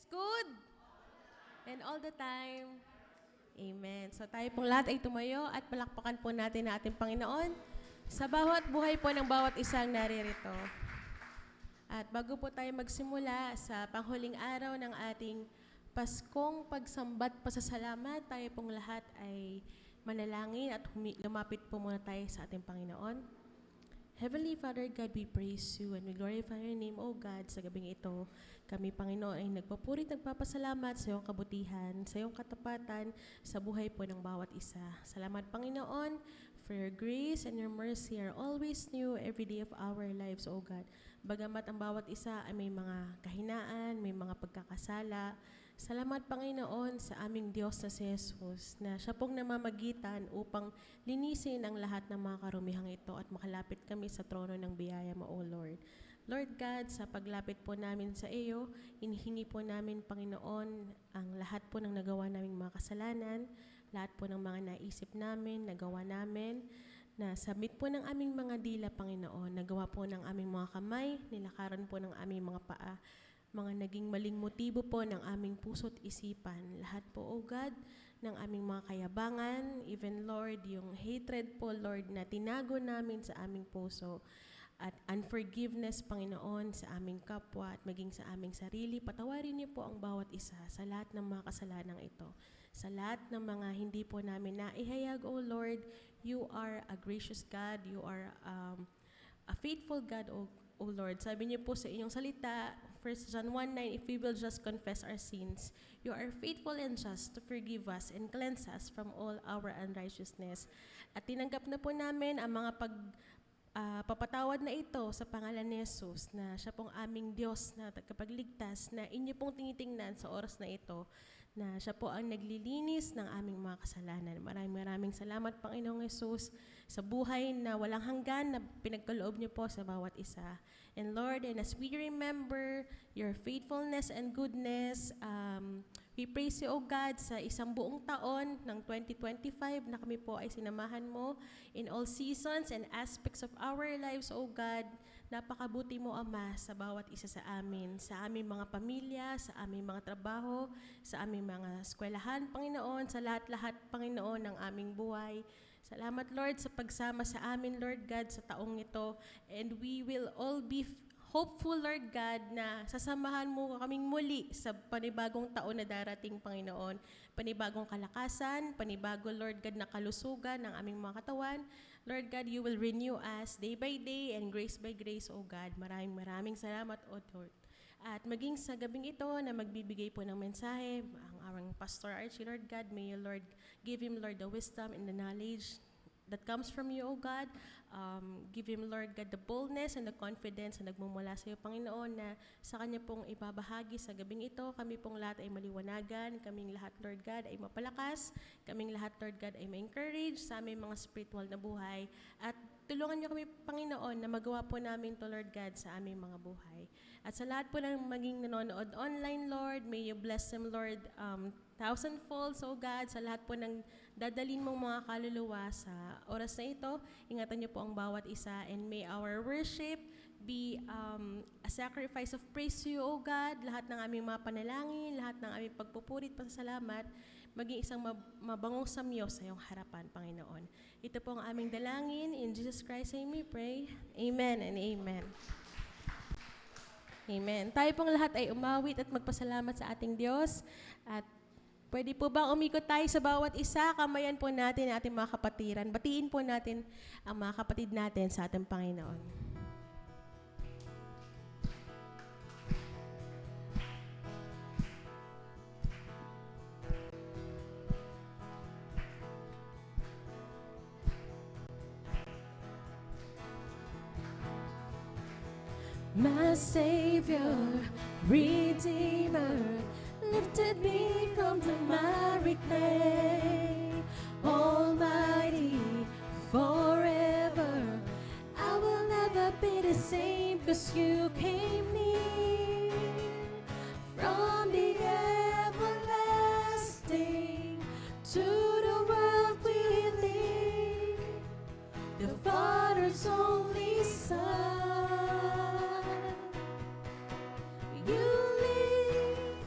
good and all the time. Amen. So tayo pong lahat ay tumayo at palakpakan po natin ang ating Panginoon sa bawat buhay po ng bawat isang naririto. At bago po tayo magsimula sa panghuling araw ng ating Paskong pagsambat pasasalamat, tayo pong lahat ay manalangin at lumapit po muna tayo sa ating Panginoon. Heavenly Father God, we praise you and we glorify your name, O God, sa gabing ito. Kami, Panginoon, ay nagpapurit, nagpapasalamat sa iyong kabutihan, sa iyong katapatan, sa buhay po ng bawat isa. Salamat, Panginoon, for your grace and your mercy are always new every day of our lives, O God. Bagamat ang bawat isa ay may mga kahinaan, may mga pagkakasala, salamat, Panginoon, sa aming Diyos na si Jesus, na siya pong namamagitan upang linisin ang lahat ng mga karumihang ito at makalapit kami sa trono ng biyaya mo, O Lord. Lord God, sa paglapit po namin sa iyo, hinihingi po namin, Panginoon, ang lahat po ng nagawa naming mga kasalanan, lahat po ng mga naisip namin, nagawa namin, na sabit po ng aming mga dila, Panginoon, nagawa po ng aming mga kamay, nilakaran po ng aming mga paa, mga naging maling motibo po ng aming puso't isipan. Lahat po, O God, ng aming mga kayabangan, even, Lord, yung hatred po, Lord, na tinago namin sa aming puso, at unforgiveness, Panginoon, sa aming kapwa at maging sa aming sarili. Patawarin niyo po ang bawat isa sa lahat ng mga kasalanang ito. Sa lahat ng mga hindi po namin naihayag, O Lord, you are a gracious God, you are a faithful God, O Lord. Sabi niyo po sa inyong salita, 1 John 1:9, if we will just confess our sins, you are faithful and just to forgive us and cleanse us from all our unrighteousness. At tinanggap na po namin ang mga papatawad na ito sa pangalan ni Jesus, na siya pong aming Diyos na tagapagligtas, na inyo pong tinitingnan sa oras na ito, na siya po ang naglilinis ng aming mga kasalanan. Maraming salamat, Panginoong Jesus, sa buhay na walang hanggan na pinagkaloob niyo po sa bawat isa. And Lord, and as we remember your faithfulness and goodness, we praise you, O God, sa isang buong taon ng 2025 na kami po ay sinamahan mo in all seasons and aspects of our lives, O God. Napakabuti mo, Ama, sa bawat isa sa amin, sa aming mga pamilya, sa aming mga trabaho, sa aming mga eskwelahan, Panginoon, sa lahat-lahat, Panginoon, ng aming buhay. Salamat, Lord, sa pagsama sa amin, Lord God, sa taong ito. And we will all be hopeful, Lord God, na sasamahan mo kaming muli sa panibagong taon na darating, Panginoon. Panibagong kalakasan, panibago, Lord God, na kalusugan ng aming mga katawan. Lord God, you will renew us day by day and grace by grace, O God. Maraming salamat, O Lord. At maging sa gabing ito na magbibigay po ng mensahe, ang Pastor Archie, Lord God, may you, Lord, give him, Lord, the wisdom and the knowledge that comes from you, O God. Give him, Lord God, the boldness and the confidence na nagmumula sa iyo, Panginoon, na sa kanya pong ibabahagi sa gabing ito. Kami pong lahat ay maliwanagan, kaming lahat, Lord God, ay mapalakas, kaming lahat, Lord God, ay ma-encourage sa aming mga spiritual na buhay. At tulungan niyo kami, Panginoon, na magawa po namin to, Lord God, sa aming mga buhay. At sa lahat po ng maging nanonood online, Lord, may you bless them, Lord, thousandfold, so God, sa lahat po ng dadalhin mong mga kaluluwa sa oras na ito, ingatan niyo po ang bawat isa, and may our worship be a sacrifice of praise to you, O God. Lahat ng aming mga panalangin, lahat ng aming pagpupurit, pasasalamat, maging isang mabangong samyo sa iyong harapan, Panginoon. Ito po ang aming dalangin. In Jesus Christ, I may pray. Amen and amen. Amen. Tayo pong lahat ay umawit at magpasalamat sa ating Diyos. At pwede po bang umikot tayo sa bawat isa? Kamayan po natin ang ating mga kapatiran. Batiin po natin ang mga kapatid natin sa ating Panginoon. My Savior, Redeemer, lifted me from the miry clay. Almighty, forever, I will never be the same, 'cause you came near. From the everlasting to the world we live, the Father's only Son. You live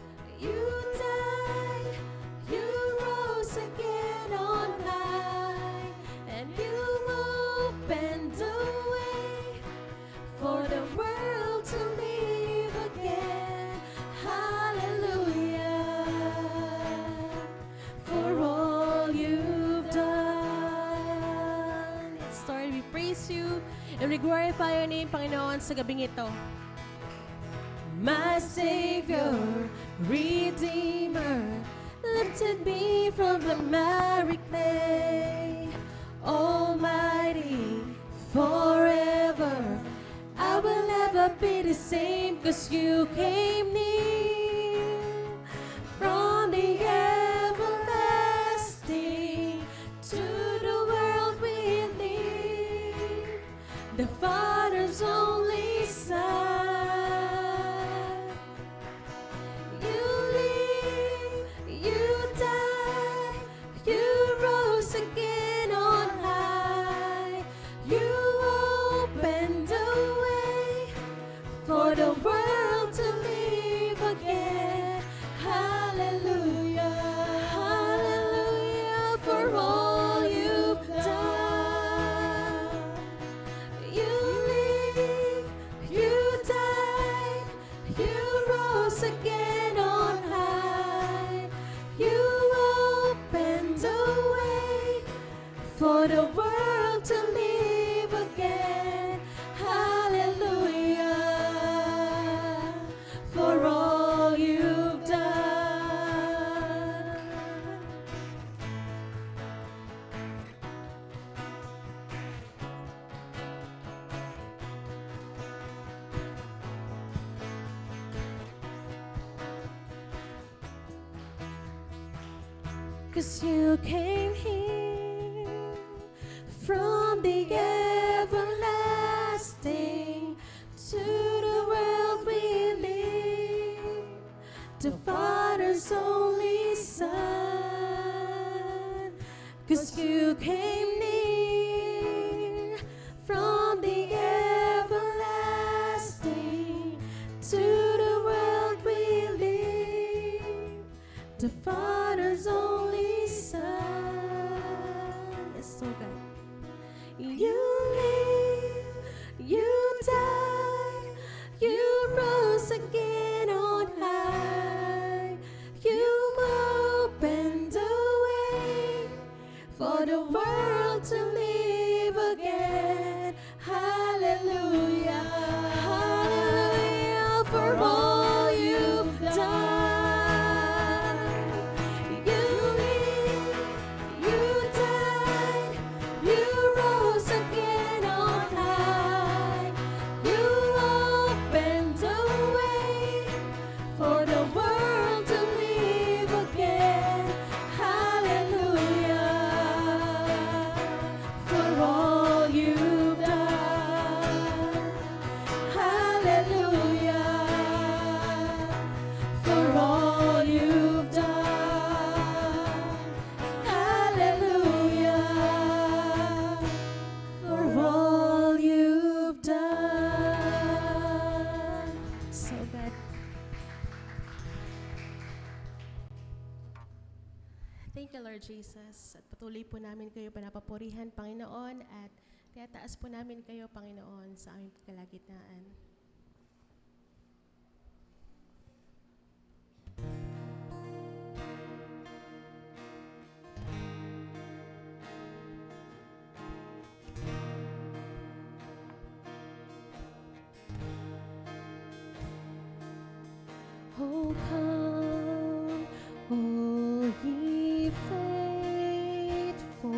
We glorify your name, Panginoon, sa gabing ito. My Savior, Redeemer, lifted me from the miry clay. Almighty, forever, I will never be the same, 'cause you came near from the everlasting to the world we live, the Father's only Son. You live, you died, you rose again on high. You opened the way for the world to live again. Hallelujah, hallelujah, for all you've done. You live, you died, you rose again on high. You opened the way for the world to live again. Hallelujah, for all you've done. 'Cause you came here from the everlasting to the world we live, the Father's only Son. 'Cause you came near from the everlasting to the world we live, the Father's only Son. It's so good. You live, you died, you rose again on high. You opened the way for the world to live again. Hallelujah, hallelujah, for all you've done. You live, you died, you rose again on high. You opened the way for the world to live again. Hallelujah, for all you've done. Hallelujah, for all you've done. Hallelujah, for all you've done. So good. Thank you, Lord Jesus. At patuloy po namin kayo panapapurihan, Panginoon, at tinataas po namin kayo, Panginoon, sa aming kalagitnaan. Oh, come, all ye faithful,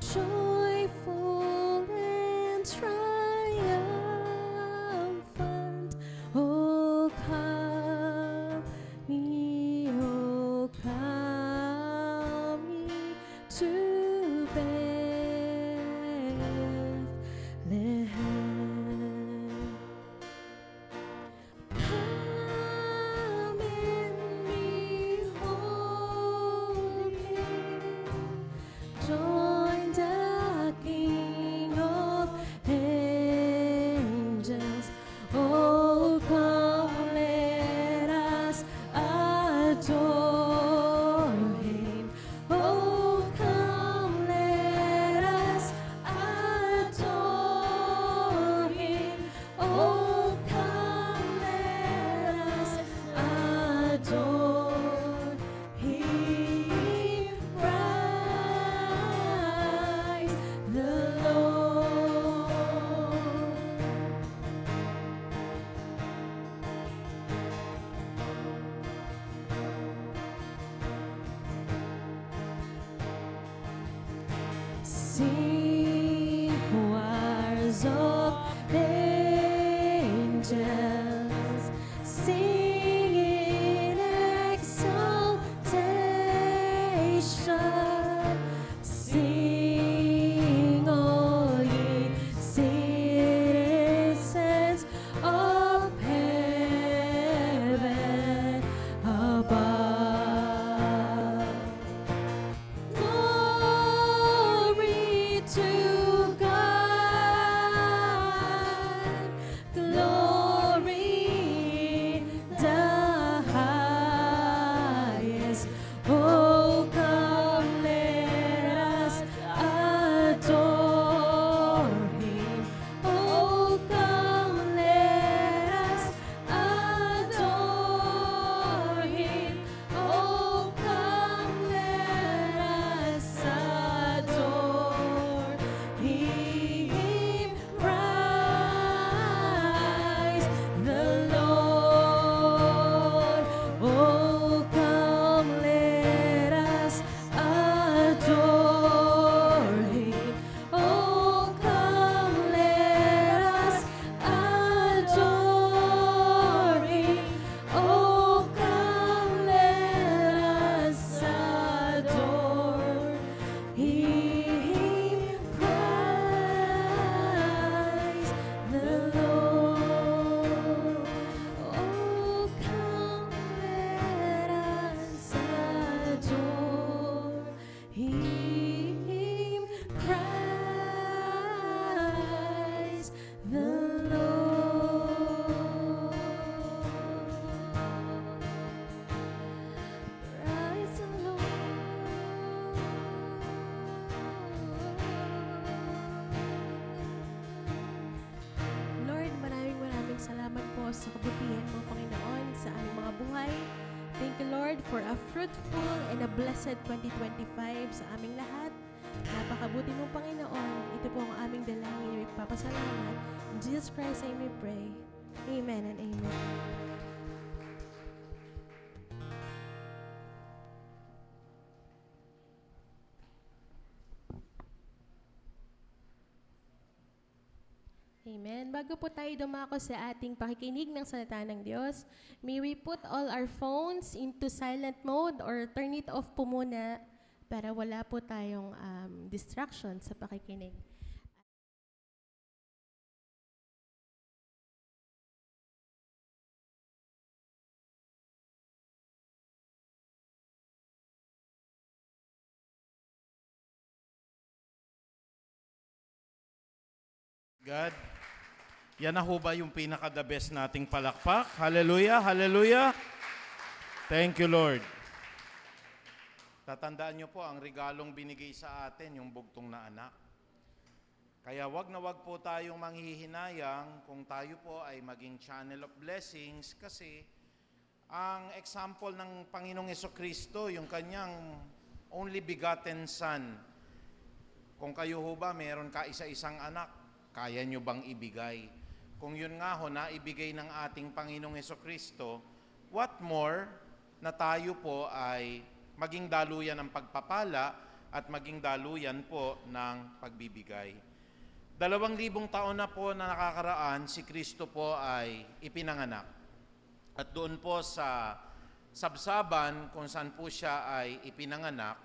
joyful and triumphant. Oh, come ye to Bethlehem. Sing choirs of angels, sing in exaltation, sing all ye citizens of heaven above. Glory to God, glory in the highest. Oh, come, let us adore Him. Oh, come, let us adore Him. Oh, come, let us adore Him. Christ the Lord. Oh, come, let us adore Him. Oh, come, let us adore Him. Oh, come, let us adore Him. Christ the Lord. Oh, come, let us adore Him. Christ the Lord. Praise the Lord, maraming salamat po sa kabutihan mo, Panginoon, sa aming mga buhay. Thank you, Lord, for a fruitful and a blessed 2025 sa aming lahat. Napakabuti mo, Panginoon. Ito po ang aming dalangin. Ipapasalamat. In Jesus Christ, I may pray. Amen and amen. Amen. Bago po tayo dumako sa ating pakikinig ng salita ng Diyos, may we put all our phones into silent mode or turn it off po muna para wala po tayong distraction sa pakikinig. God, yan na ho ba yung pinaka-the best nating palakpak? Hallelujah, hallelujah. Thank you, Lord. Tatandaan nyo po, ang regalong binigay sa atin, yung bugtong na anak. Kaya wag na wag po tayong manghihinayang kung tayo po ay maging channel of blessings kasi ang example ng Panginoong Hesukristo, yung kanyang only begotten Son. Kung kayo ho ba, meron ka isa-isang anak, kaya nyo bang ibigay? Kung yun nga ho, naibigay ng ating Panginoong Hesukristo, what more na tayo po ay maging daluyan ng pagpapala at maging daluyan po ng pagbibigay. 2,000 taon na po na nakakaraan, si Kristo po ay ipinanganak. At doon po sa Sabsaban, kung saan po siya ay ipinanganak,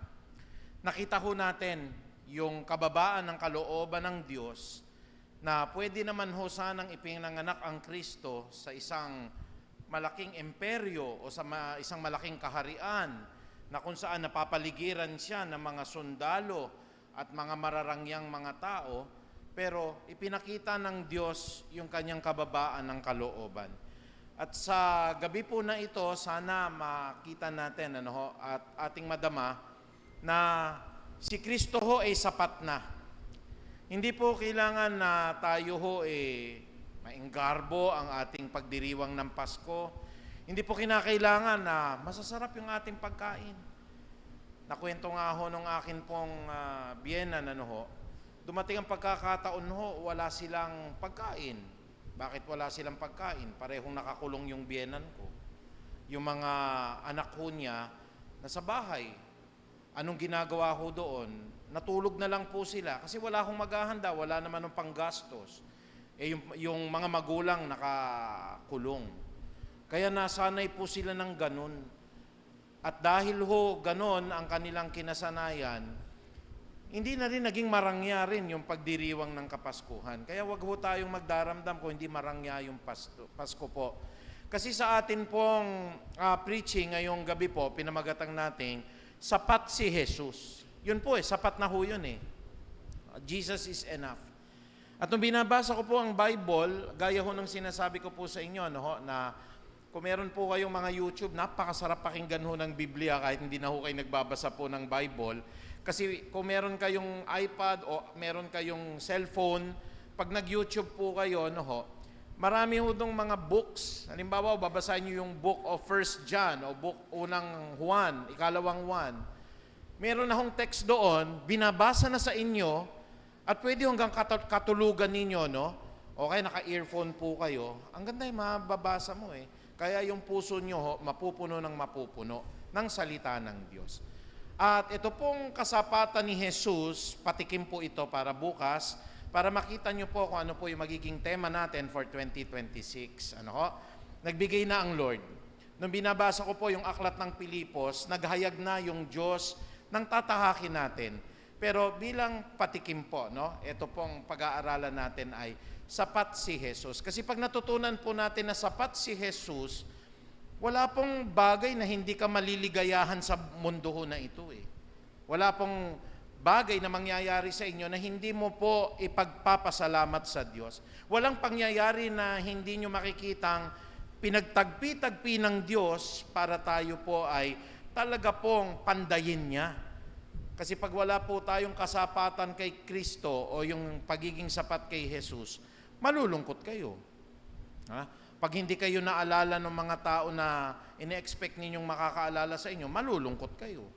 nakita ho natin yung kababaan ng kalooban ng Diyos na pwede naman ho sanang ipinanganak ang Kristo sa isang malaking imperyo o sa isang malaking kaharian na kung saan napapaligiran siya ng mga sundalo at mga mararangyang mga tao, pero ipinakita ng Diyos yung kanyang kababaan ng kalooban. At sa gabi po na ito, sana makita natin at ating madama na si Kristo ho ay sapat na. Hindi po kailangan na tayo ho mainggarbo ang ating pagdiriwang ng Pasko. Hindi po kinakailangan na masasarap yung ating pagkain. Nakwento nga ho nung akin pong biyenan, dumating ang pagkakataon ho, wala silang pagkain. Bakit wala silang pagkain? Parehong nakakulong yung biyenan ko. Yung mga anak ho niya nasa bahay. anong ginagawa ko doon? Natulog na lang po sila kasi wala akong maghahanda, wala naman ng panggastos. Yung mga magulang nakakulong. Kaya nasanay po sila ng ganun. At dahil ho ganun ang kanilang kinasanayan, hindi na rin naging marangya rin yung pagdiriwang ng Kapaskuhan. Kaya wag ho tayong magdaramdam kung hindi marangya yung Pasko po. Kasi sa atin pong preaching ngayong gabi po, pinamagatang natin, sapat si Jesus. Yun po sapat na ho yun Jesus is enough. At nung binabasa ko po ang Bible, gaya ho ng sinasabi ko po sa inyo, na kung meron po kayong mga YouTube, napakasarap pakinggan ho ng Biblia kahit hindi na ho kayo nagbabasa po ng Bible. Kasi kung meron kayong iPad o meron kayong cellphone, pag nag-YouTube po kayo, marami ho dong mga books. Halimbawa, babasahin nyo yung book of 1 John o book unang Juan, ikalawang Juan. Meron na hong text doon, binabasa na sa inyo, at pwede hanggang katulugan ninyo, Okay, naka-earphone po kayo. Ang ganda yung mababasa mo Kaya yung puso nyo mapupuno ng mapupuno ng salita ng Diyos. At ito pong kasapatan ni Jesus, patikim po ito para bukas, para makita nyo po kung ano po yung magiging tema natin for 2026. Nagbigay na ang Lord. Nung binabasa ko po yung aklat ng Pilipos, naghayag na yung Diyos ng tatahakin natin. Pero bilang patikim po, ito pong pag-aaralan natin ay sapat si Jesus. Kasi pag natutunan po natin na sapat si Jesus, wala pong bagay na hindi ka maliligayahan sa mundo na ito Wala pong bagay na mangyayari sa inyo na hindi mo po ipagpapasalamat sa Diyos. Walang pangyayari na hindi nyo makikitang pinagtagpi-tagpi ng Diyos para tayo po ay talaga pong pandayin niya. Kasi pag wala po tayong kasapatan kay Kristo o yung pagiging sapat kay Jesus, malulungkot kayo. Pag hindi kayo naalala ng mga tao na ine-expect ninyong makakaalala sa inyo, malulungkot kayo.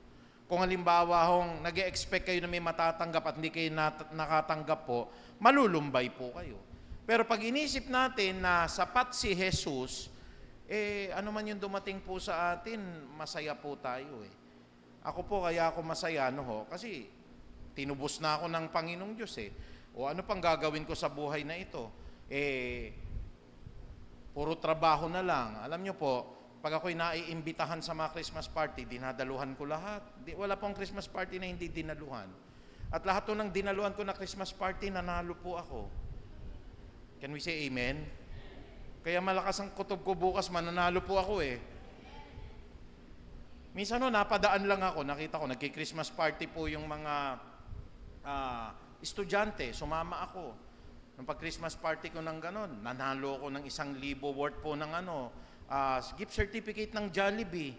Kung halimbawa nag-e-expect kayo na may matatanggap at hindi kayo nakatanggap po, malulumbay po kayo. Pero pag inisip natin na sapat si Jesus, ano man yung dumating po sa atin, masaya po tayo Ako po, kaya ako masaya, kasi tinubos na ako ng Panginoong Diyos O ano pang gagawin ko sa buhay na ito? Puro trabaho na lang. Alam nyo po, pag ako'y naiimbitahan sa mga Christmas party, dinadaluhan ko lahat. Wala pong Christmas party na hindi dinaluhan. At lahat ng dinaluhan ko na Christmas party, nanalo po ako. Can we say amen? Kaya malakas ang kutob ko bukas, mananalo po ako Minsan napadaan lang ako, nakita ko, nagki-Christmas party po yung mga estudyante, sumama ako. Nung pag-Christmas party ko ng ganon, nanalo ko ng 1,000 worth po ng gift certificate ng Jollibee.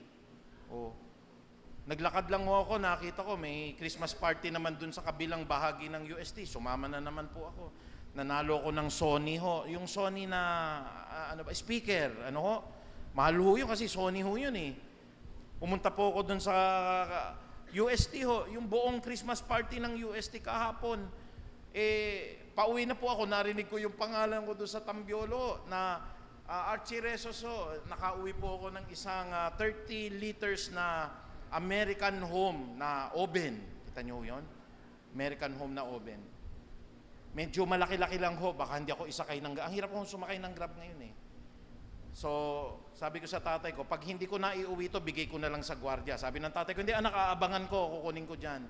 Naglakad lang ako, nakita ko, may Christmas party naman dun sa kabilang bahagi ng UST. Sumama na naman po ako. Nanalo ko ng Sony yung Sony na, speaker, mahal yun kasi Sony yun Pumunta po ako dun sa UST yung buong Christmas party ng UST kahapon. Pauwi na po ako, narinig ko yung pangalan ko doon sa Tambiolo na Archie Resoso. Nakauwi po ako ng isang 30 liters na American Home na oven. Kita nyo yun? American Home na oven. Medyo malaki-laki lang baka hindi ako isakay ng Grab. Ang hirap akong sumakay ng Grab ngayon So, sabi ko sa tatay ko, pag hindi ko na iuwi to, bigay ko na lang sa gwardiya. Sabi ng tatay ko, hindi anak, aabangan ko, kukunin ko dyan.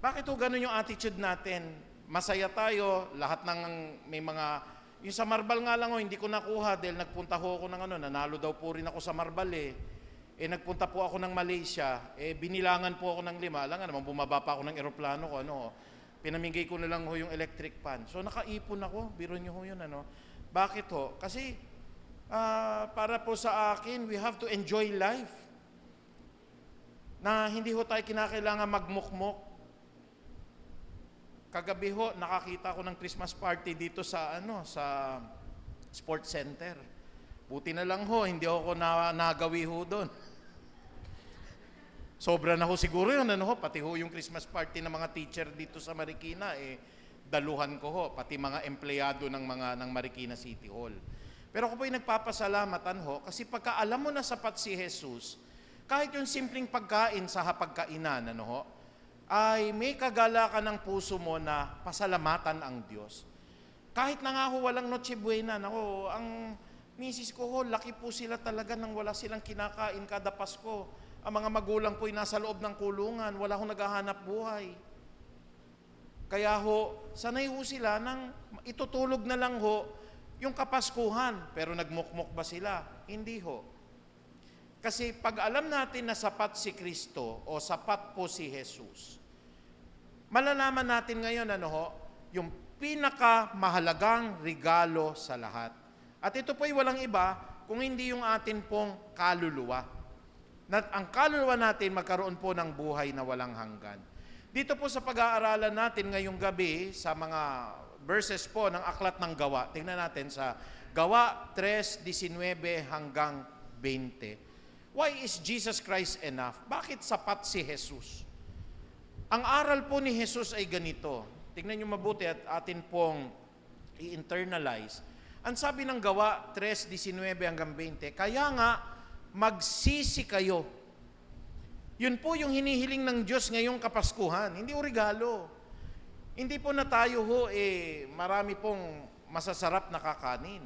Bakit ganun yung attitude natin? Masaya tayo, lahat ng may mga, yung sa Marbal nga lang hindi ko nakuha dahil nagpunta ako ng nanalo daw po rin ako sa Marbal nagpunta po ako ng Malaysia, binilangan po ako ng 5, alam nga naman bumaba pa ako ng eroplano ko, pinamigay ko na lang yung electric fan. So nakaipon ako, biro nyo yun, Bakit Kasi para po sa akin, we have to enjoy life. Na hindi tayo kinakailangan magmukmok. Kagabi nakakita ko ng Christmas party dito sa sa sports center. Buti na lang hindi ako nagawi doon. Sobra na siguro yun, pati yung Christmas party ng mga teacher dito sa Marikina, daluhan ko pati mga empleyado ng Marikina City Hall. Pero ako po nagpapasalamatan kasi pagka alam mo na sapat si Jesus, Kahit yung simpleng pagkain sa hapagkainan, ano ho, ay may kagalakan ng puso mo na pasalamatan ang Diyos. Kahit na nga ho walang Noche Buena, nako, ang misis ko ho, laki po sila talaga nang wala silang kinakain kada Pasko. Ang mga magulang po'y nasa loob ng kulungan, wala hong naghahanap buhay. Kaya ho, sanay ho sila nang itutulog na lang ho yung Kapaskuhan. Pero nagmukmok ba sila? Hindi ho. Kasi pag alam natin na sapat si Kristo o sapat po si Jesus, malalaman natin ngayon yung pinakamahalagang regalo sa lahat. At ito po'y walang iba kung hindi yung atin pong kaluluwa. Ang kaluluwa natin magkaroon po ng buhay na walang hanggan. Dito po sa pag-aaralan natin ngayong gabi sa mga verses po ng Aklat ng Gawa, tingnan natin sa Gawa 3:19 hanggang 20. Why is Jesus Christ enough? Bakit sapat si Jesus? Ang aral po ni Jesus ay ganito. Tingnan niyo mabuti at atin pong i-internalize. Ang sabi ng Gawa 3:19 hanggang 20, kaya nga magsisi kayo. Yun po yung hinihiling ng Diyos ngayong Kapaskuhan. Hindi o regalo. Hindi po na tayo marami pong masasarap na kakanin.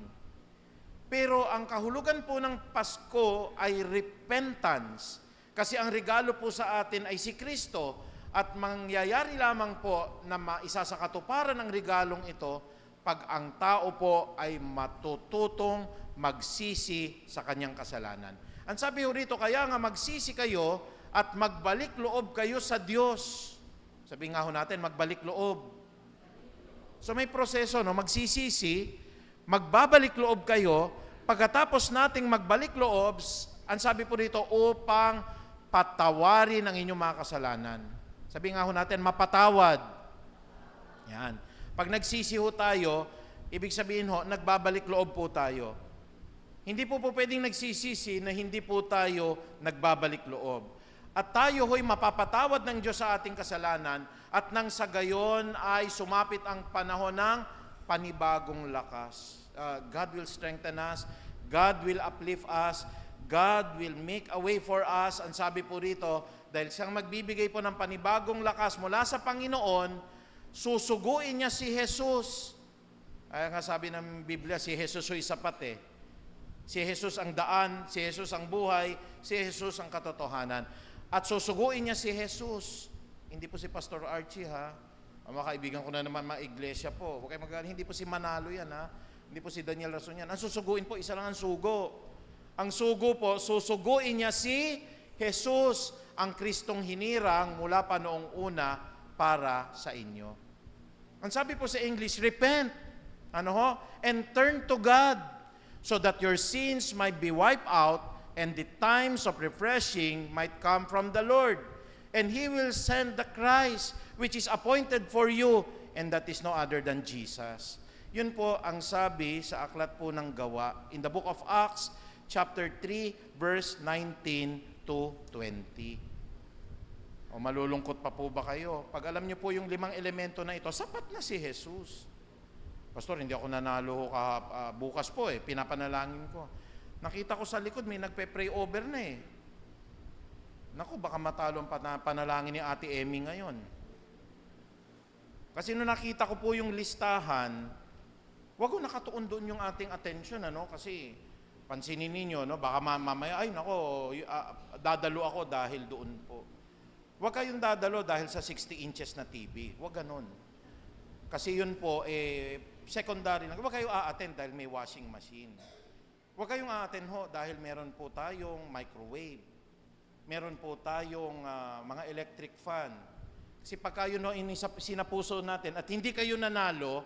Pero ang kahulugan po ng Pasko ay repentance. Kasi ang regalo po sa atin ay si Kristo at mangyayari lamang po na maisa sa katuparan ng regalong ito pag ang tao po ay matututong magsisi sa kanyang kasalanan. Ang sabi ho rito, kaya nga magsisi kayo at magbalik loob kayo sa Diyos. Sabi nga ho natin, magbalik loob. So may proseso, magsisisi, magbabalik loob kayo. Pagkatapos nating magbalik loob, ang sabi po dito, upang patawarin ang inyong mga kasalanan. Sabi nga ho natin, mapatawad. Yan. Pag nagsisi ho tayo, ibig sabihin ho, nagbabalik loob po tayo. Hindi po pwedeng nagsisisi na hindi po tayo nagbabalik loob. At tayo ho'y mapapatawad ng Diyos sa ating kasalanan at nang sa gayon ay sumapit ang panahon ng panibagong lakas. God will strengthen us, God will uplift us, God will make a way for us. Ang sabi po rito, dahil siyang magbibigay po ng panibagong lakas mula sa Panginoon, susuguin niya si Jesus. Kaya nga sabi ng Biblia, si Jesus ay sapat Si Jesus ang daan, si Jesus ang buhay, si Jesus ang katotohanan. At susuguin niya si Jesus. Hindi po si Pastor Archie Ang mga kaibigan ko na naman mga iglesia po. Huwag kayo magaling, hindi po si Manalo yan Hindi po si Daniel Rason yan. Ang susuguin po, isa lang ang sugo. Ang sugo po, susuguin niya si Jesus, ang Kristong hinirang mula pa noong una para sa inyo. Ang sabi po sa English, repent. And turn to God so that your sins might be wiped out and the times of refreshing might come from the Lord. And He will send the Christ which is appointed for you, and that is no other than Jesus. Yun po ang sabi sa aklat po ng Gawa in the book of Acts, chapter 3, verse 19 to 20. O malulungkot pa po ba kayo? Pag alam niyo po yung 5 elemento na ito, sapat na si Jesus. Pastor, hindi ako nanalo bukas po pinapanalangin ko. Nakita ko sa likod, may nagpe-pray over na Naku, baka matalo ang panalangin ni Ate Emmy ngayon. Kasi nung nakita ko po yung listahan, wag ko nakatuon doon yung ating attention, kasi pansinin ninyo, baka mamaya, dadalo ako dahil doon po. Wag kayong dadalo dahil sa 60 inches na TV. Wag ganon. Kasi yun po, secondary lang. Huwag kayo a-attend dahil may washing machine. Huwag kayong a-attend dahil meron po tayong microwave. Meron po tayong mga electric fan. Kasi pagka yun sinapuso natin at hindi kayo nanalo,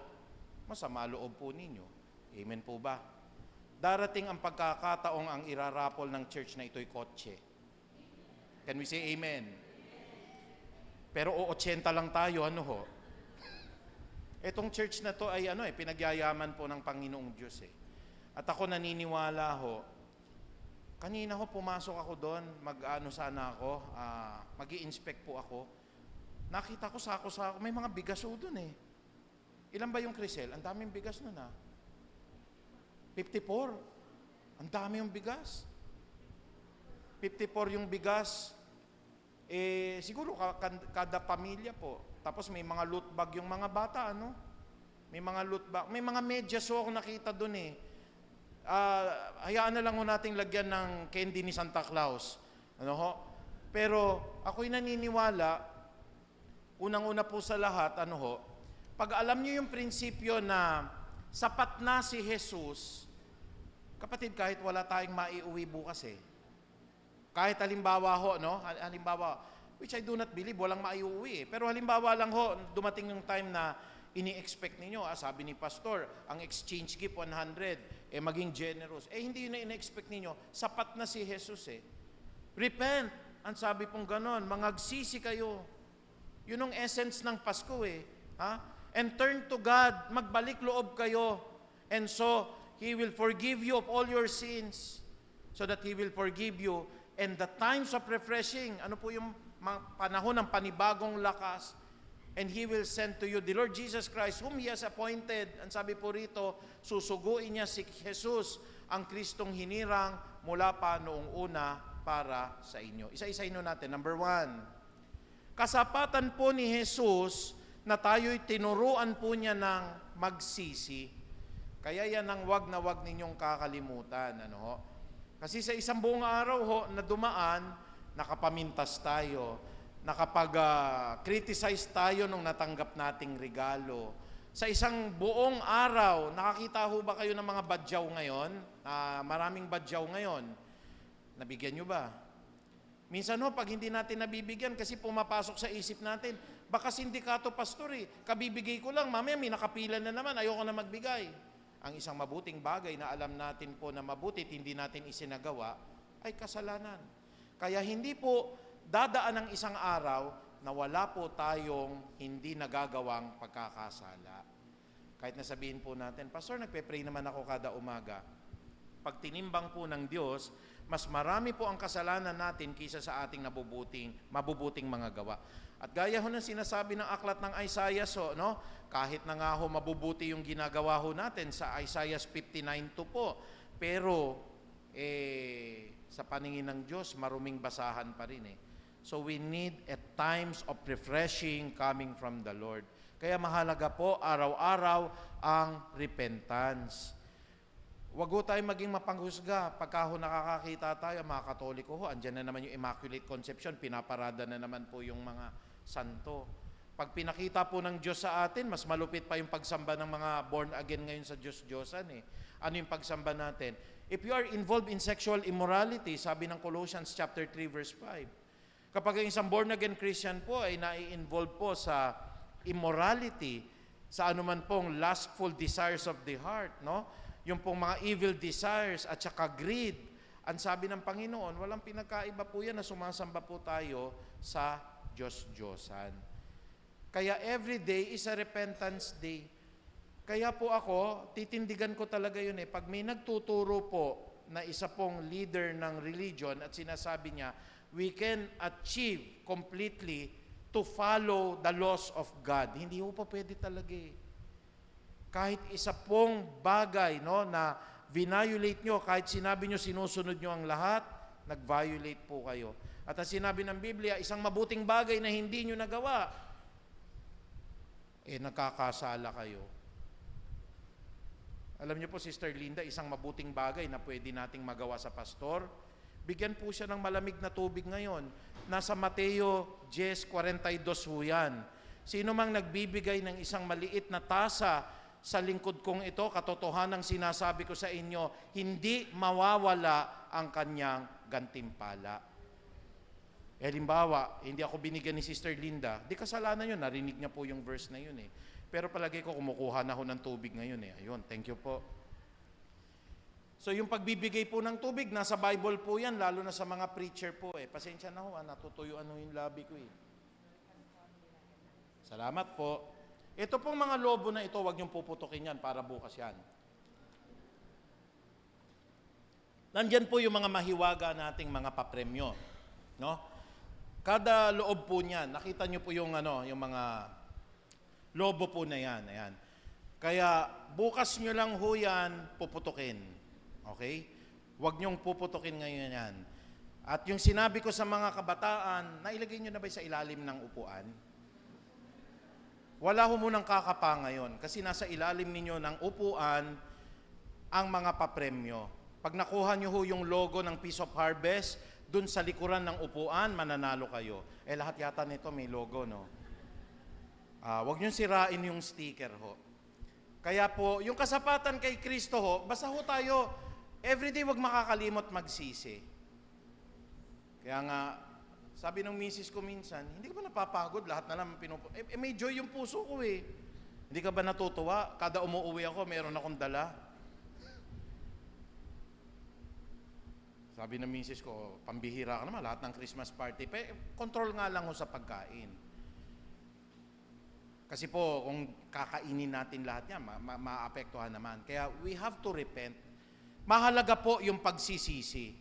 masama loob po ninyo. Amen po ba? Darating ang pagkakataong ang irarapol ng church na ito'y kotse. Can we say amen? Pero 80 lang tayo, Etong church na to ay pinagyayaman po ng Panginoong Diyos At ako naniniwala kanina pumasok ako doon, mag-i-inspect po ako. Nakita ko sako-sako, may mga bigas doon Ilan ba yung Crisel? Ang daming bigas nun 54. Ang dami yung bigas. 54 yung bigas. Siguro kada pamilya po. Tapos may mga loot bag yung mga bata, ano? May mga loot bag. May mga medyas ako nakita doon eh. Hayaan na lang ho nating lagyan ng candy ni Santa Claus. Ano ho? Pero ako'y naniniwala, unang-una po sa lahat, ano ho, pag alam niyo yung prinsipyo na sapat na si Jesus, kapatid, kahit wala tayong maiuwi bukas eh. Kahit halimbawa ho, no? Halimbawa, which I do not believe, walang maiuwi eh. Pero halimbawa lang ho, dumating yung time na ini-expect ninyo, sabi ni Pastor, ang exchange gift 100, maging generous. Hindi yun na in-expect ninyo, sapat na si Jesus eh. Repent, ang sabi pong ganon, mangagsisi kayo. Yun ang essence ng Pasko eh. And turn to God, magbalik loob kayo. And so, He will forgive you of all your sins. So that He will forgive you. And the times of refreshing, ano po yung panahon ng panibagong lakas, and He will send to you the Lord Jesus Christ, whom He has appointed. Ang sabi po rito, susuguin niya si Jesus, ang Kristong hinirang mula pa noong una para sa inyo. Isa-isahin natin. Number 1, kasapatan po ni Jesus na tayo'y tinuruan po niya ng magsisi. Kaya yan ang wag na wag ninyong kakalimutan. Ano ho? Kasi sa isang buong araw ho, na dumaan, nakapamintas tayo, nakapag-criticize tayo nung natanggap nating regalo. Sa isang buong araw, nakakita ho ba kayo ng mga badyaw ngayon? Maraming badyaw ngayon. Nabigyan nyo ba? Minsan ho, pag hindi natin nabibigyan, kasi pumapasok sa isip natin, baka sindikato pastor eh, kabibigay ko lang, mamaya may nakapila na naman, ayoko na magbigay. Ang isang mabuting bagay na alam natin po na mabuti at hindi natin isinagawa, ay kasalanan. Kaya hindi po dadaan ang isang araw na wala po tayong hindi nagagawang pagkakasala. Kahit nasabihin po natin, Pastor, nagpe-pray naman ako kada umaga. Pag tinimbang po ng Diyos, mas marami po ang kasalanan natin kaysa sa ating mabubuting mga gawa. At gaya ho ng sinasabi ng aklat ng Isaiah, no? Kahit na nga ho mabubuti yung ginagawa ho natin sa Isaiah 59:2 po, pero sa paningin ng Diyos, maruming basahan pa rin eh. So we need at times of refreshing coming from the Lord. Kaya mahalaga po araw-araw ang repentance. Wag ho tayo maging mapanghusga. Pagka ho nakakakita tayo, mga Katoliko ho, andyan na naman yung Immaculate Conception, pinaparada na naman po yung mga santo. Pag pinakita po ng Diyos sa atin, mas malupit pa yung pagsamba ng mga born again ngayon sa Diyos-Diyosan eh. Ano yung pagsamba natin? If you are involved in sexual immorality, sabi ng Colossians chapter 3 verse 5, kapag ang isang born again Christian po ay nai-involve po sa immorality, sa anuman pong lustful desires of the heart, no? Yung pong mga evil desires at saka greed, ang sabi ng Panginoon, walang pinagkaiba po yan na sumasamba po tayo sa Diyos-Diyosan. Kaya every day is a repentance day. Kaya po ako, titindigan ko talaga yun eh. Pag may nagtuturo po na isa pong leader ng religion at sinasabi niya, we can achieve completely to follow the laws of God. Hindi po pa pwede talaga eh. Kahit isa pong bagay no, na violate nyo, kahit sinabi nyo sinusunod nyo ang lahat, nag-violate po kayo. At ang sinabi ng Biblia, isang mabuting bagay na hindi nyo nagawa, nakakasala kayo. Alam niyo po, Sister Linda, isang mabuting bagay na pwede nating magawa sa pastor, bigyan po siya ng malamig na tubig ngayon. Nasa Mateo 10:42 ho yan. Sino mang nagbibigay ng isang maliit na tasa sa lingkod kong ito, katotohanang sinasabi ko sa inyo, hindi mawawala ang kanyang gantimpala. Halimbawa, hindi ako binigyan ni Sister Linda, di kasalanan yun, narinig niya po yung verse na yun eh. Pero palagi ko kumukuha na ho ng tubig ngayon eh. Ayun, thank you po. So yung pagbibigay po ng tubig, nasa Bible po yan, lalo na sa mga preacher po eh. Pasensya na ho, natutuyuan ho yung labi ko eh. Salamat po. Ito pong mga lobo na ito, huwag niyong puputukin yan para bukas yan. Nandyan po yung mga mahiwaga nating mga papremyo. No? Kada loob po niyan, nakita niyo po yung yung mga lobo po na yan. Ayan. Kaya bukas niyo lang ho yan puputukin. Okay? Huwag niyong puputukin ngayon yan. At yung sinabi ko sa mga kabataan, nailagay nyo na ba sa ilalim ng upuan? Wala ho munang kakapa ngayon kasi nasa ilalim ninyo ng upuan ang mga papremyo. Pag nakuha nyo ho yung logo ng Peace of Harvest, dun sa likuran ng upuan, mananalo kayo. Lahat yata nito may logo, no? Huwag nyo sirain yung sticker ho. Kaya po, yung kasapatan kay Kristo ho, basta ho tayo, everyday wag makakalimot magsisi. Kaya nga, sabi ng misis ko minsan, hindi ka ba napapagod? Lahat na lang may joy yung puso ko eh. Hindi ka ba natutuwa? Kada umuwi ako, meron akong dala. Sabi ng misis ko, pambihira ka naman, lahat ng Christmas party. Control nga lang ho sa pagkain. Kasi po, kung kakainin natin lahat yan, maapektuhan naman. Kaya we have to repent. Mahalaga po yung pagsisisi.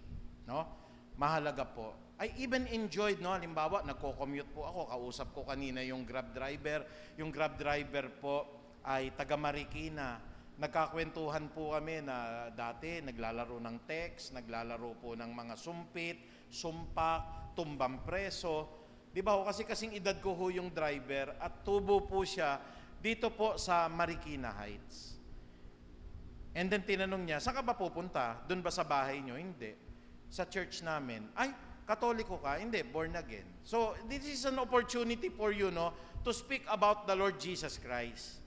No? Mahalaga po. I even enjoyed, no? Halimbawa, nagko-commute po ako, kausap ko kanina yung Grab driver. Yung Grab driver po ay taga Marikina. Nagkakwentuhan po kami na dati naglalaro ng text, naglalaro po ng mga sumpit, sumpak, tumbang preso. Di ba ho, kasi kasing edad ko ho yung driver at tubo po siya dito po sa Marikina Heights. And then tinanong niya, saan ka ba pupunta? Doon ba sa bahay niyo? Hindi. Sa church namin. Ay, Katoliko ka? Hindi, born again. So, this is an opportunity for you, no, to speak about the Lord Jesus Christ.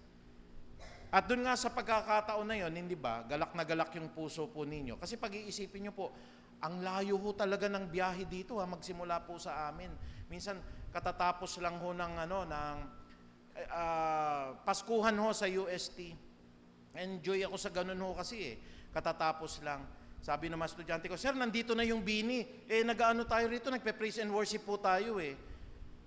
At doon nga sa pagkakataon na yon, hindi ba, galak na galak yung puso po ninyo. Kasi pag-iisipin nyo po, ang layo ho talaga ng biyahe dito, magsimula po sa amin. Minsan, katatapos lang ho ng, Paskuhan ho sa UST. Enjoy ako sa ganun ho kasi katatapos lang. Sabi ng mga estudyante ko, Sir, nandito na yung bini. Nag-ano tayo rito, nagpe-praise and worship po tayo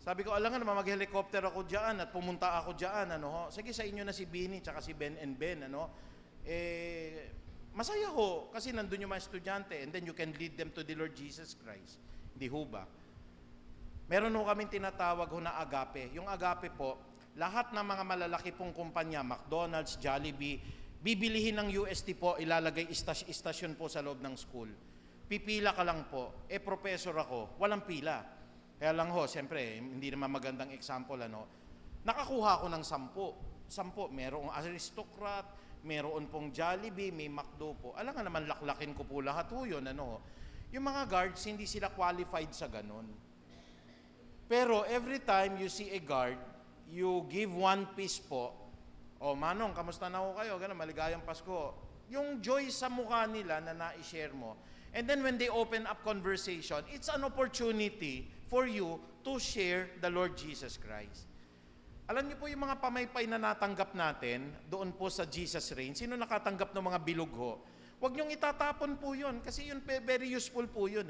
Sabi ko, alam nga naman, mag-helicopter ako dyan at pumunta ako dyan. Sige, sa inyo na si Bini, tsaka si Ben and Ben. Masaya ho, kasi nandun yung mga estudyante and then you can lead them to the Lord Jesus Christ. Hindi ho ba? Meron ho kaming tinatawag ho na agape. Yung agape po, lahat ng mga malalaki pong kumpanya, McDonald's, Jollibee, bibilihin ng UST po, ilalagay istasyon po sa loob ng school. Pipila ka lang po. Professor ako, walang pila. Kaya lang ho, siyempre, hindi naman magandang example, nakakuha ako ng 10. 10, merong aristocrat, meron pong Jollibee, may McDo po. Alam nga naman, laklakin ko po lahat ho yun, Yung mga guards, hindi sila qualified sa ganun. Pero every time you see a guard, you give 1 piece po. Manong, kamusta na ho kayo? Ganun, maligayang Pasko. Yung joy sa mukha nila na na-share mo. And then when they open up conversation, it's an opportunity for you to share the Lord Jesus Christ. Alam niyo po yung mga pamaypay na natanggap natin doon po sa Jesus Reign. Sino nakatanggap ng mga bilog ho? Huwag niyong itatapon po yun kasi yun very useful po yun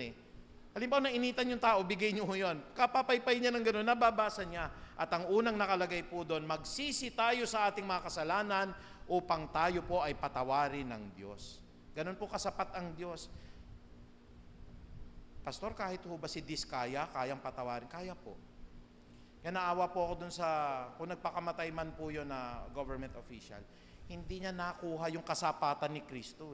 Halimbawa, nainitan yung tao, bigay niyo yun. Kapapaypay niya ng gano'n, nababasa niya. At ang unang nakalagay po doon, magsisi tayo sa ating mga kasalanan upang tayo po ay patawarin ng Diyos. Ganun po kasapat ang Diyos. Pastor, kahit ho ba si Diskaya, kayang patawarin? Kaya po. Kaya naawa po ako doon kung nagpakamatay man po yun na government official, hindi niya nakuha yung kasapatan ni Kristo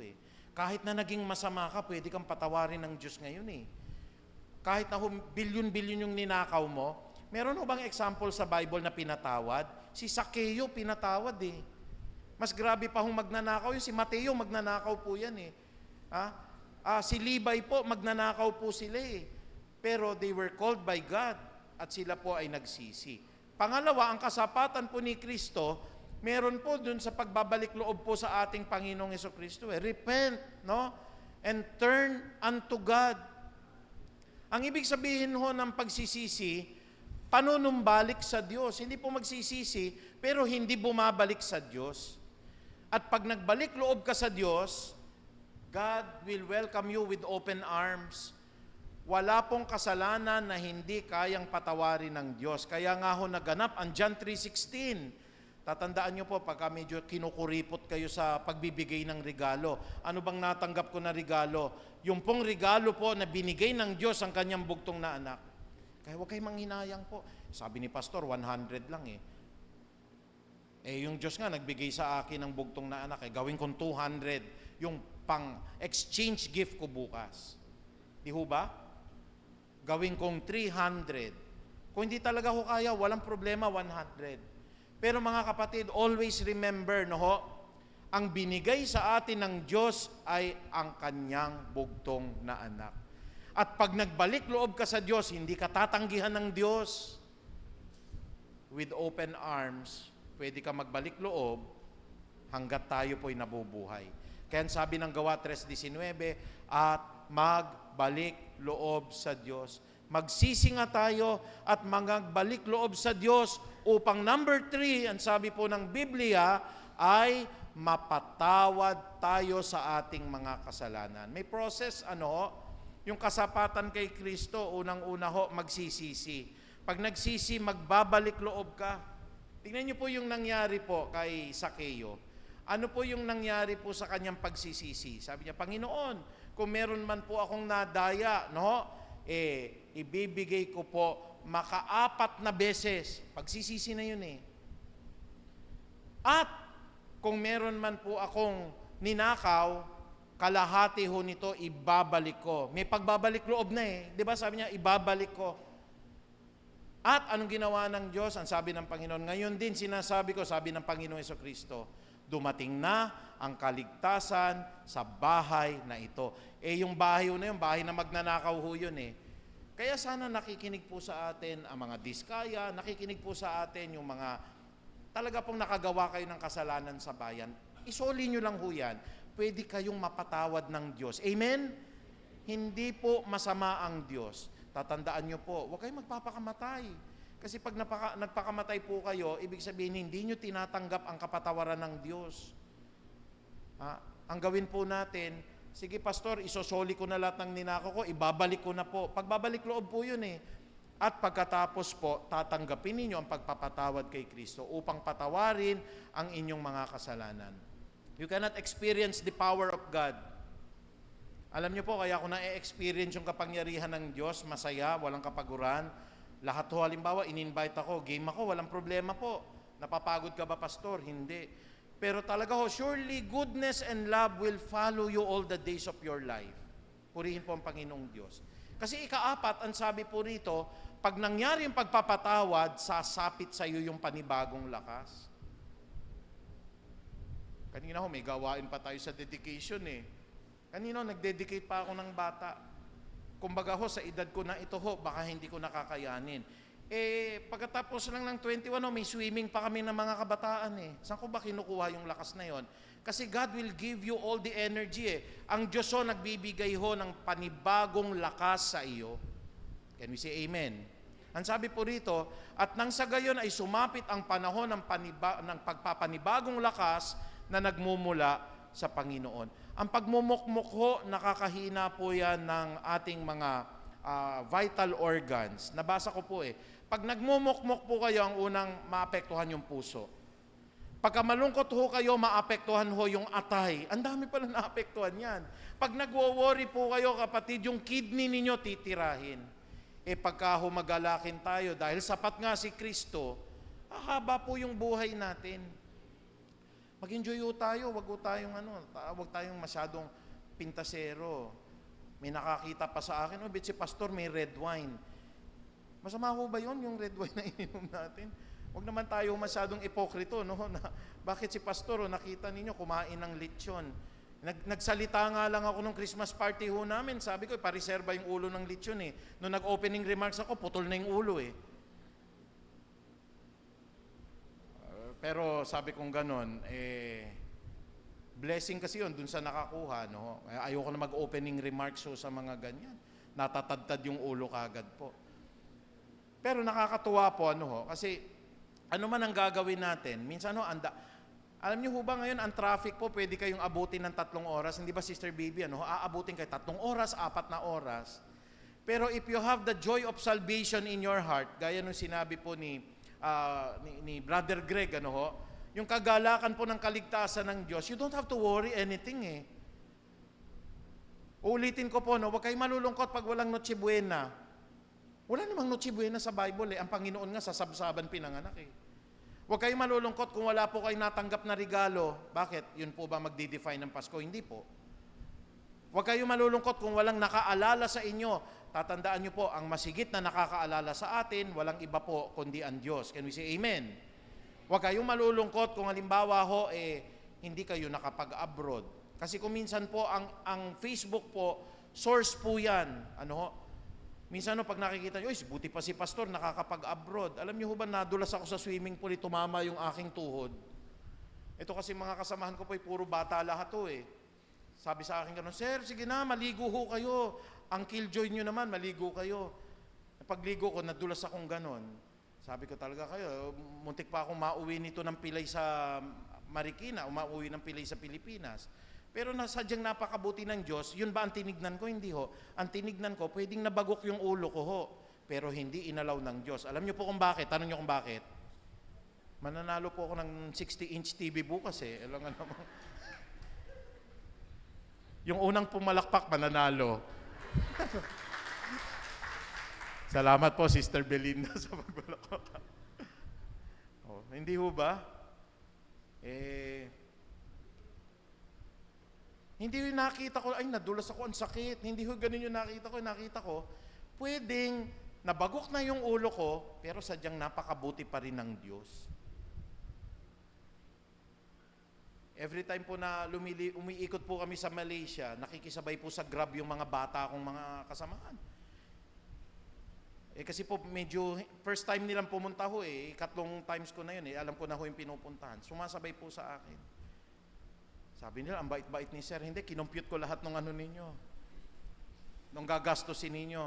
Kahit na naging masama ka, pwede kang patawarin ng Diyos ngayon Kahit na bilyon-bilyon yung ninakaw mo, meron ho bang example sa Bible na pinatawad? Si Sakeo pinatawad Mas grabe pa hong magnanakaw si Mateo magnanakaw po yan si Levi po magnanakaw po sila Pero they were called by God at sila po ay nagsisi. Pangalawa, ang kasapatan po ni Kristo, meron po dun sa pagbabalik loob po sa ating Panginoong Hesukristo Repent, and turn unto God. Ang ibig sabihin ho ng pagsisisi, panunumbalik sa Diyos. Hindi po magsisisi, pero hindi bumabalik sa Diyos. At pag nagbalik loob ka sa Diyos, God will welcome you with open arms. Wala pong kasalanan na hindi kayang patawarin ng Diyos. Kaya nga ho naganap ang John 3:16. Tatandaan nyo po, pagka medyo kinukuripot kayo sa pagbibigay ng regalo. Ano bang natanggap ko na regalo? Yung pong regalo po na binigay ng Diyos ang kanyang bugtong na anak. Kaya huwag kayong manghinayang po. Sabi ni Pastor, 100 lang yung Diyos nga, nagbigay sa akin ng bugtong na anak. Gawin kong 200, yung pang-exchange gift ko bukas. Di ho ba? gawin kong 300. Kung hindi talaga ho kaya, walang problema, 100. Pero mga kapatid, always remember, no ho, ang binigay sa atin ng Diyos ay ang kanyang bugtong na anak. At pag nagbalik loob ka sa Diyos, hindi ka tatanggihan ng Diyos. With open arms, pwede ka magbalik loob hanggat tayo po'y nabubuhay. Kaya sabi ng Gawa 3:19, at magbalik loob sa Diyos. Magsisi nga tayo at magbalik loob sa Diyos upang number 3, ang sabi po ng Biblia, ay mapatawad tayo sa ating mga kasalanan. May process, yung kasapatan kay Kristo, unang-una ho, magsisisi. Pag nagsisi, magbabalik loob ka. Tingnan niyo po yung nangyari po kay Sakeo. Ano po yung nangyari po sa kanyang pagsisisi? Sabi niya, Panginoon, kung meron man po akong nadaya, ibibigay ko po maka-4 na beses. Pagsisisi na yun eh. At kung meron man po akong ninakaw, kalahati ho nito, ibabalik ko. May pagbabalik loob na eh. Di ba sabi niya, ibabalik ko. At anong ginawa ng Diyos? Ang sabi ng Panginoon, ngayon din sinasabi ko, sabi ng Panginoon Jesucristo, dumating na ang kaligtasan sa bahay na ito. Yung bahay na yun, bahay na magnanakaw ho yun eh. Kaya sana nakikinig po sa atin ang mga diskaya, nakikinig po sa atin yung mga talaga pong nakagawa kayo ng kasalanan sa bayan. Isoli nyo lang ho yan. Pwede kayong mapatawad ng Diyos. Amen? Hindi po masama ang Diyos. Tatandaan nyo po, huwag kayong magpapakamatay. Kasi pag nagpakamatay po kayo, ibig sabihin, hindi nyo tinatanggap ang kapatawaran ng Diyos. Ang gawin po natin, sige pastor, isosoli ko na lahat ng ninako ko, ibabalik ko na po. Pagbabalik loob po yun eh. At pagkatapos po, tatanggapin ninyo ang pagpapatawad kay Kristo upang patawarin ang inyong mga kasalanan. You cannot experience the power of God. Alam niyo po, kaya ako na-experience yung kapangyarihan ng Diyos, masaya, walang kapaguran. Lahat ho, halimbawa, in-invite ako, game ako, walang problema po. Napapagod ka ba, pastor? Hindi. Pero talaga ho, surely goodness and love will follow you all the days of your life. Purihin po ang Panginoong Diyos. Kasi ika-4, ang sabi po rito, pag nangyari yung pagpapatawad, sasapit sa iyo yung panibagong lakas. Kanina ho, may gawain pa tayo sa dedication eh. Kanina nag-dedicate pa ako ng bata. Kumbaga ho, sa edad ko na ito ho, baka hindi ko nakakayanin. Pagkatapos lang ng 21, may swimming pa kami ng mga kabataan eh. Saan ko ba kinukuha yung lakas na yon? Kasi God will give you all the energy eh. Ang Diyos ho, nagbibigay ho ng panibagong lakas sa iyo. Can we say amen? Ang sabi po rito, at nang sa gayon ay sumapit ang panahon ng pagpapanibagong lakas na nagmumula sa Panginoon. Ang pagmumukmuk ho, nakakahina po yan ng ating mga vital organs. Nabasa ko po eh. Pag nagmumukmuk po kayo, ang unang maapektuhan yung puso. Pagka malungkot ho kayo, maapektuhan ho yung atay. Ang dami pala naapektuhan yan. Pag nagwo-worry po kayo, kapatid, yung kidney ninyo titirahin. Pagka humagalakin tayo, dahil sapat nga si Kristo, haba po yung buhay natin. Mag-enjoy ho tayo, wag tayong masyadong pintasero. May nakakita pa sa akin, bet si pastor may red wine. Masama ho ba yun, yung red wine na ininom natin? Wag naman tayo masyadong ipokrito, no? Bakit si pastor, nakita ninyo, kumain ng lechon. Nagsalita nga lang ako nung Christmas party ho namin. Sabi ko, pariserba yung ulo ng lechon eh. Nung nag-opening remarks ako, putol na yung ulo eh. Pero sabi kong ganon, blessing kasi yun dun sa nakakuha. No? Ayoko na mag-opening remarks sa mga ganyan. Natatadtad yung ulo kagad po. Pero nakakatuwa po, kasi ano man ang gagawin natin, minsan alam niyo ho ba ngayon, ang traffic po, pwede kayong abutin ng 3 oras. Hindi ba, Sister Baby, aabutin kayo 3 oras, 4 na oras. Pero if you have the joy of salvation in your heart, gaya nung sinabi po ni Brother Greg, yung kagalakan po ng kaligtasan ng Diyos, you don't have to worry anything eh. Ulitin ko po, huwag kayong malulungkot pag walang Noche Buena. Wala namang Noche Buena sa Bible eh. Ang Panginoon nga sa sabsaban pinanganak eh. Huwag kayong malulungkot kung wala po kayong natanggap na regalo. Bakit? Yun po ba magdi-define ng Pasko? Hindi po. Huwag kayong malulungkot kung walang nakaalala sa inyo. Tatandaan nyo po, ang masigit na nakakaalala sa atin, walang iba po kundi ang Diyos. Can we say amen? Huwag kayong malulungkot kung halimbawa ho, hindi kayo nakapag-abroad. Kasi kung minsan po, ang Facebook po, source po yan. Ano ho? Minsan pag nakikita nyo, buti pa si pastor, nakakapag-abroad. Alam nyo ho ba, nadulas ako sa swimming pool, tumama yung aking tuhod. Ito kasi mga kasamahan ko po, puro bata lahat to Sabi sa akin gano'n, sir, sige na, maligo ho kayo. Ang killjoy nyo naman, maligo kayo. Pagligo ko, nadulas akong gano'n. Sabi ko talaga kayo, muntik pa akong mauwi nito ng pilay sa Marikina, o mauwi ng pilay sa Pilipinas. Pero sadyang napakabuti ng Diyos, yun ba ang tinignan ko? Hindi ho. Ang tinignan ko, pwedeng nabagok yung ulo ko ho, pero hindi inalaw ng Diyos. Alam niyo po kung bakit? Tanong niyo kung bakit? Mananalo po ako ng 60-inch TV bukas Alam nga naman. Yung unang pumalakpak, mananalo. Salamat po, Sister Belinda, sa pagbalakpak. Hindi ho ba? Hindi yung nakita ko, ay nadulas ako, ang sakit. Hindi ho ganun yung nakita ko. Nakita ko, pwedeng nabagok na yung ulo ko, pero sadyang napakabuti pa rin ng Diyos. Every time po na umiikot po kami sa Malaysia, nakikisabay po sa Grab yung mga bata akong mga kasamahan. Kasi po medyo, first time nilang pumunta ho 3 times ko na yun alam ko na ho yung pinupuntahan. Sumasabay po sa akin. Sabi nila, ang bait-bait ni sir. Hindi, kinompute ko lahat ng ano ninyo. Nung gagastusin ninyo.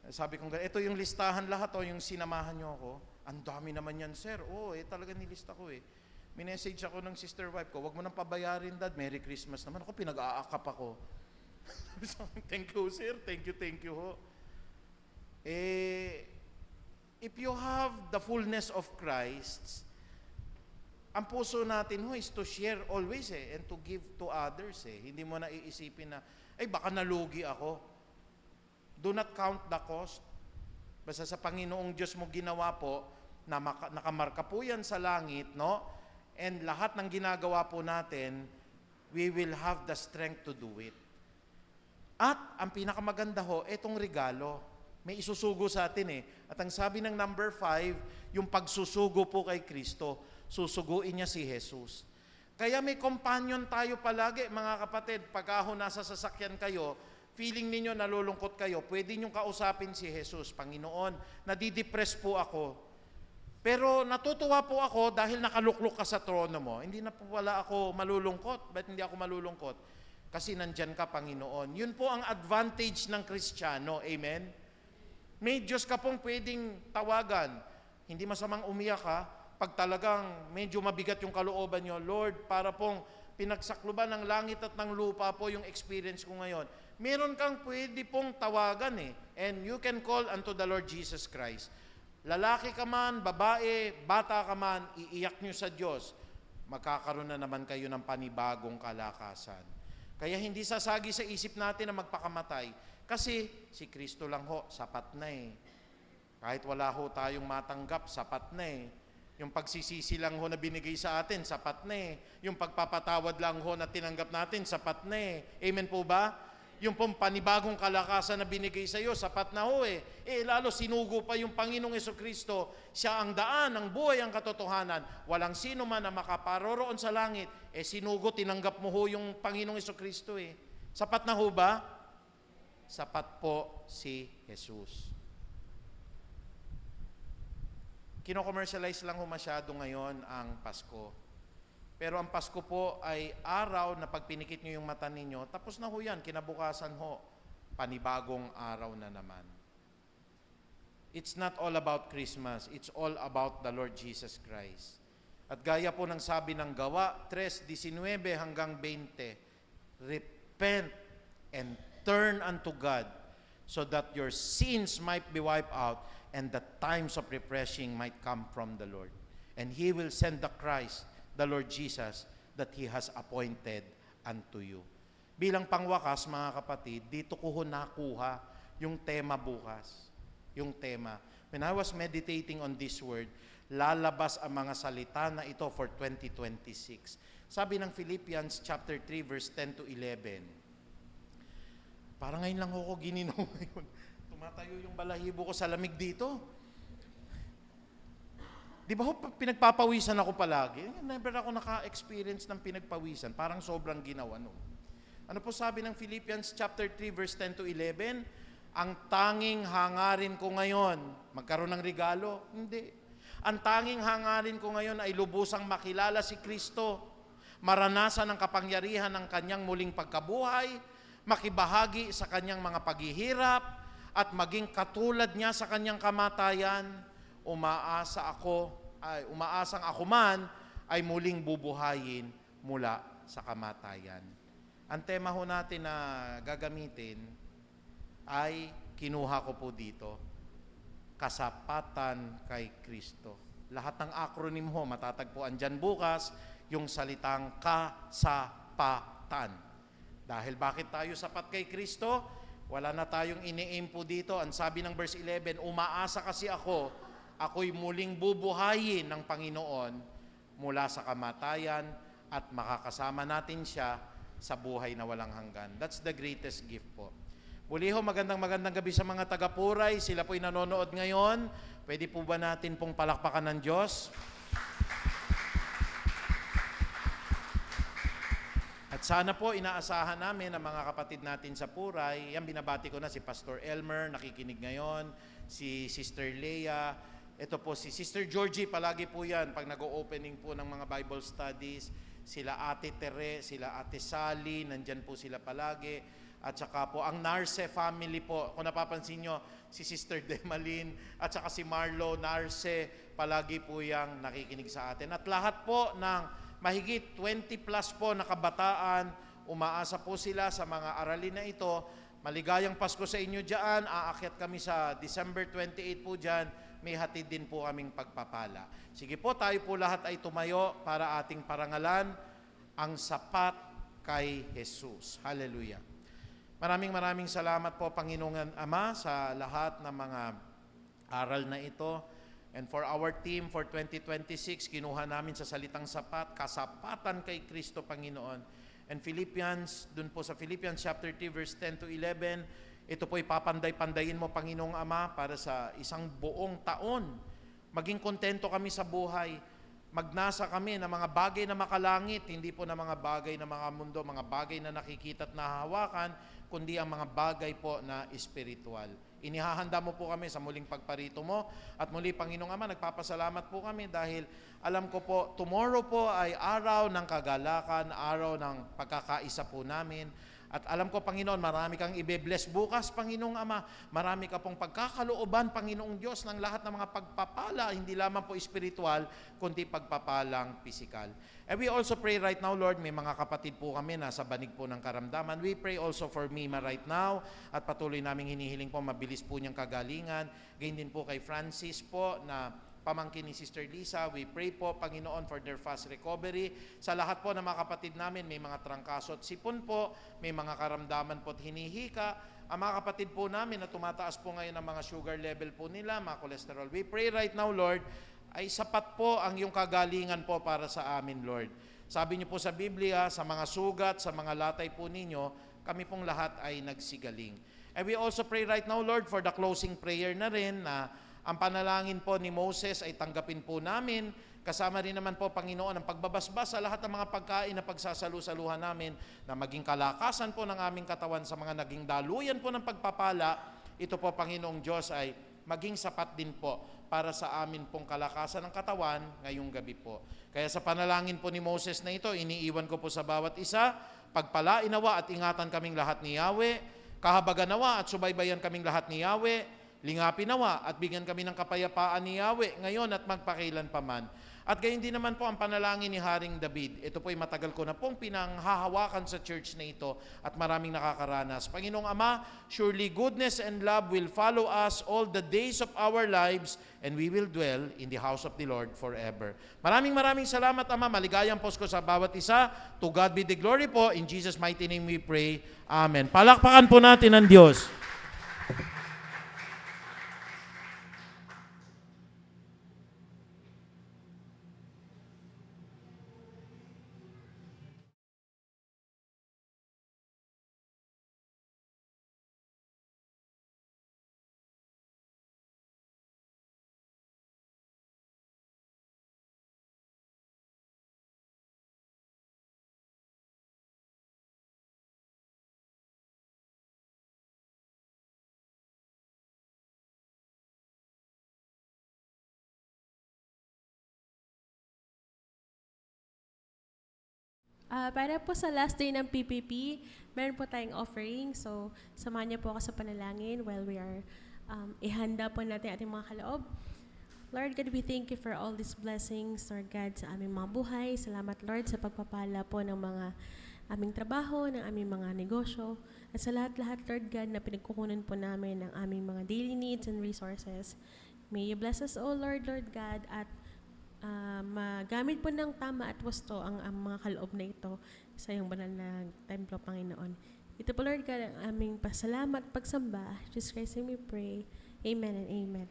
Sabi ko, ito yung listahan lahat yung sinamahan nyo ako. Ang dami naman yan, sir. Talaga nilista ko Minessage ako ng sister wife ko, wag mo nang pabayarin, dad. Merry Christmas naman. Ako, pinag-aakap ako. Thank you, sir. Thank you ho. If you have the fullness of Christ, ang puso natin ho is to share always and to give to others Hindi mo na iisipin na, baka nalugi ako. Do not count the cost. Basta sa Panginoong Diyos mo ginawa po, na nakamarka po yan sa langit, no? And lahat ng ginagawa po natin, we will have the strength to do it. At ang pinakamaganda ho, itong regalo. May isusugo sa atin At ang sabi ng number 5, yung pagsusugo po kay Kristo, susuguin niya si Jesus. Kaya may companion tayo palagi, mga kapatid. Pagka nasa sasakyan kayo, feeling ninyo nalulungkot kayo, pwede niyong kausapin si Jesus. Panginoon, nadidepress po ako. Pero natutuwa po ako dahil nakaluklok ka sa trono mo. Hindi na po wala ako malulungkot. Ba't hindi ako malulungkot? Kasi nandyan ka, Panginoon. Yun po ang advantage ng Kristiyano. Amen? May Diyos ka pong pwedeng tawagan. Hindi masamang umiyak ka pag talagang medyo mabigat yung kalooban nyo. Lord, para pong pinagsakluban ng langit at ng lupa po yung experience ko ngayon. Meron kang pwede pong tawagan And you can call unto the Lord Jesus Christ. Lalaki ka man, babae, bata ka man, iiyak nyo sa Diyos, magkakaroon na naman kayo ng panibagong kalakasan. Kaya hindi sasagi sa isip natin na magpakamatay. Kasi si Kristo lang ho, sapat na Kahit wala ho tayong matanggap, sapat na Yung pagsisisi lang ho na binigay sa atin, sapat na Yung pagpapatawad lang ho na tinanggap natin, sapat na Amen po ba? Yung pong panibagong kalakasan na binigay sa iyo, sapat na ho lalo sinugo pa yung Panginoong Jesucristo. Siya ang daan, ang buhay, ang katotohanan. Walang sino man na makaparoroon sa langit. Sinugo, tinanggap mo ho yung Panginoong Jesucristo Sapat na ho ba? Sapat po si Jesus. Kino-commercialize lang ho masyado ngayon ang Pasko. Pero ang Pasko po ay araw na pag pinikit nyo yung mata ninyo, tapos na ho yan, kinabukasan ho, panibagong araw na naman. It's not all about Christmas, it's all about the Lord Jesus Christ. At gaya po ng sabi ng Gawa 3:19 hanggang 20, repent and turn unto God so that your sins might be wiped out and the times of refreshing might come from the Lord. And He will send the Christ, the Lord Jesus, that He has appointed unto you. Bilang pangwakas, mga kapatid, dito ko ho nakuha yung tema bukas. Yung tema. When I was meditating on this word, lalabas ang mga salita na ito for 2026. Sabi ng Philippians chapter 3 verse 10 to 11, Parang ngayon lang ako gininom ngayon. Tumatayo yung balahibo ko sa lamig dito. Di ba ho, pinagpapawisan ako palagi? Never ako naka-experience ng pinagpawisan. Parang sobrang ginawa no. Ano po sabi ng Philippians chapter 3 verse 10 to 11? Ang tanging hangarin ko ngayon, magkaroon ng regalo? Hindi. Ang tanging hangarin ko ngayon ay lubusang makilala si Kristo, maranasan ang kapangyarihan ng kanyang muling pagkabuhay, makibahagi sa kanyang mga paghihirap, at maging katulad niya sa kanyang kamatayan. Umaasang ako man ay muling bubuhayin mula sa kamatayan. Ang tema ho natin na gagamitin ay kinuha ko po dito, kasapatan kay Kristo. Lahat ng acronym ho, matatagpuan dyan bukas, yung salitang kasapatan. Dahil bakit tayo sapat kay Kristo? Wala na tayong ini-aim po dito. Ang sabi ng verse 11, umaasa kasi ako'y muling bubuhayin ng Panginoon mula sa kamatayan at makakasama natin siya sa buhay na walang hanggan. That's the greatest gift po. Muli ho, magandang gabi sa mga taga-Puray. Sila po'y nanonood ngayon. Pwede po ba natin pong palakpakan ng Diyos? At sana po inaasahan namin ang mga kapatid natin sa Puray. Yan, binabati ko na si Pastor Elmer, nakikinig ngayon, si Sister Leah, ito po si Sister Georgie, palagi po yan pag nag-o-opening po ng mga Bible studies, sila Ate Tere, sila Ate Sally, nandyan po sila palagi, at saka po ang Narce family po, kung napapansin nyo, si Sister Demalyn, at saka si Marlo Narce, palagi po yang nakikinig sa atin. At lahat po ng mahigit 20 plus po na kabataan, umaasa po sila sa mga aralin na ito. Maligayang Pasko sa inyo dyan. Aakyat kami sa December 28 po dyan. May hatid din po kaming pagpapala. Sige po, tayo po lahat ay tumayo para ating parangalan ang sapat kay Jesus. Hallelujah. Maraming salamat po, Panginoon Ama, sa lahat ng mga aral na ito. And for our team for 2026, kinuha namin sa salitang sapat, kasapatan kay Kristo, Panginoon. And Philippians, dun po sa Philippians chapter 3 verse 10 to 11, ito po'y papanday-pandayin mo, Panginoong Ama, para sa isang buong taon. Maging kontento kami sa buhay. Magnasa kami ng mga bagay na makalangit, hindi po na mga bagay na mga mundo, mga bagay na nakikita at nahahawakan, kundi ang mga bagay po na espiritual. Inihahanda mo po kami sa muling pagparito mo. At muli, Panginoong Ama, nagpapasalamat po kami dahil alam ko po, tomorrow po ay araw ng kagalakan, araw ng pagkakaisa po namin. At alam ko, Panginoon, marami kang ibe-bless bukas, Panginoong Ama. Marami ka pong pagkakalooban, Panginoong Diyos, ng lahat ng mga pagpapala, hindi lamang po espiritual, kundi pagpapalang pisikal. And we also pray right now, Lord, may mga kapatid po kami na sa banig po ng karamdaman. We pray also for Mima right now, at patuloy naming hinihiling po, mabilis po niyang kagalingan. Ganyan din po kay Francis po, na pamangkin ni Sister Lisa. We pray po, Panginoon, for their fast recovery. Sa lahat po ng mga kapatid namin, may mga trangkaso at sipon po, may mga karamdaman po at hinihika. Ang mga kapatid po namin na tumataas po ngayon ang mga sugar level po nila, mga cholesterol. We pray right now, Lord, ay sapat po ang iyong kagalingan po para sa amin, Lord. Sabi niyo po sa Biblia, sa mga sugat, sa mga latay po ninyo, kami pong lahat ay nagsigaling. And we also pray right now, Lord, for the closing prayer na rin na ang panalangin po ni Moses ay tanggapin po namin. Kasama rin naman po, Panginoon, ang pagbabasbas sa lahat ng mga pagkain na pagsasalu-saluhan namin na maging kalakasan po ng aming katawan sa mga naging daluyan po ng pagpapala. Ito po, Panginoong Diyos, ay maging sapat din po para sa amin pong kalakasan ng katawan ngayong gabi po. Kaya sa panalangin po ni Moses na ito, iniiwan ko po sa bawat isa, pagpalain nawa at ingatan kaming lahat ni Yahweh, kahabagan nawa at subaybayan kaming lahat ni Yahweh, lingapin nawa at bigyan kami ng kapayapaan ni Yahweh ngayon at magpakailan paman. At gayon din naman po ang panalangin ni Haring David. Ito po ay matagal ko na pong pinanghahawakan sa church na ito at maraming nakakaranas. Panginoong Ama, surely goodness and love will follow us all the days of our lives and we will dwell in the house of the Lord forever. Maraming salamat, Ama. Maligayang Pasko sa bawat isa. To God be the glory po. In Jesus' mighty name we pray. Amen. Palakpakan po natin ang Diyos. Para po sa last day ng PPP, meron po tayong offering. So, samahan niyo po ako sa panalangin while we are ihanda po natin ating mga kaloob. Lord God, we thank you for all these blessings, Lord God, sa aming mga buhay. Salamat, Lord, sa pagpapala po ng mga aming trabaho, ng aming mga negosyo, at sa lahat-lahat, Lord God, na pinagkukunan po namin ng aming mga daily needs and resources. May you bless us, O Lord, Lord God, at magamit po ng tama at wasto ang mga kaloob na ito sa iyong banal na templo, Panginoon. Ito po, Lord God, ang aming pasalamat, pagsamba. Jesus Christ, we pray. Amen and amen.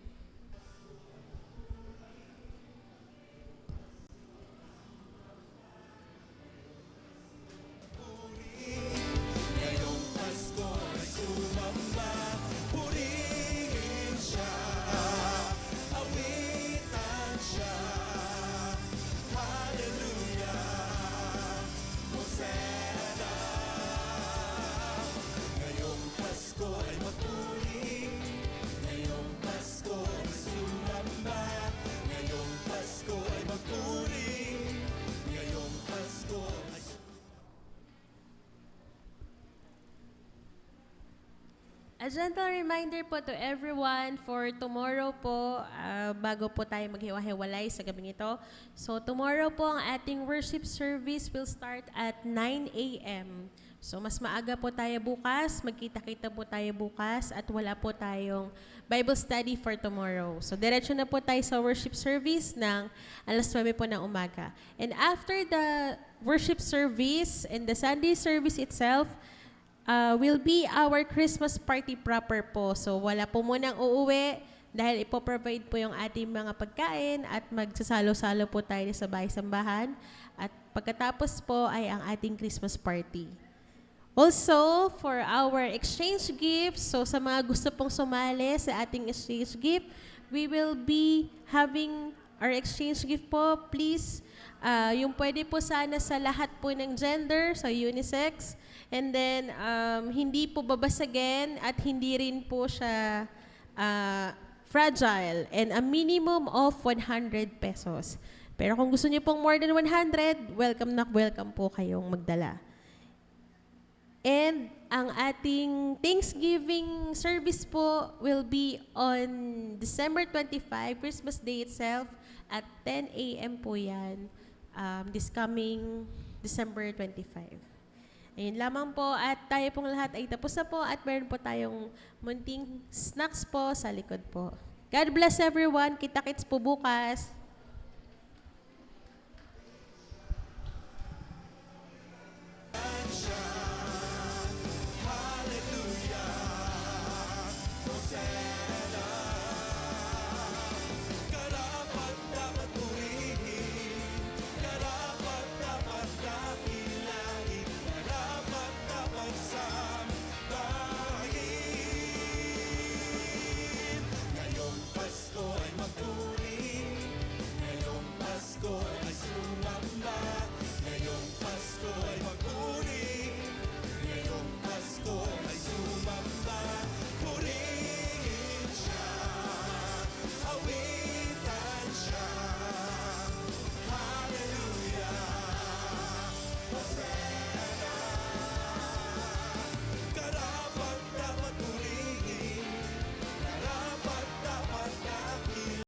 A gentle reminder po to everyone for tomorrow po, bago po tayo maghiwa-hiwalay sa gabing ito. So tomorrow po ang ating worship service will start at 9 a.m. So mas maaga po tayo bukas, magkita-kita po tayo bukas at wala po tayong Bible study for tomorrow. So diretso na po tayo sa worship service ng alas 9 po ng umaga. And after the worship service and the Sunday service itself, will be our Christmas party proper po. So wala po munang uuwi dahil ipoprovide po yung ating mga pagkain at magsasalo-salo po tayo sa bahay-sambahan. At pagkatapos po ay ang ating Christmas party. Also, for our exchange gifts, so sa mga gusto pong sumali sa ating exchange gift, we will be having our exchange gift po. Please, yung pwede po sana sa lahat po ng gender, sa unisex. And then, hindi po babasagin at hindi rin po siya fragile. And a minimum of 100 pesos. Pero kung gusto niyo pong more than 100, welcome na welcome po kayong magdala. And ang ating Thanksgiving service po will be on December 25, Christmas Day itself, at 10 a.m. po yan, this coming December 25. Ayun lamang po at tayo pong lahat ay tapos na po at meron po tayong munting snacks po sa likod po. God bless everyone. Kita-kits po bukas.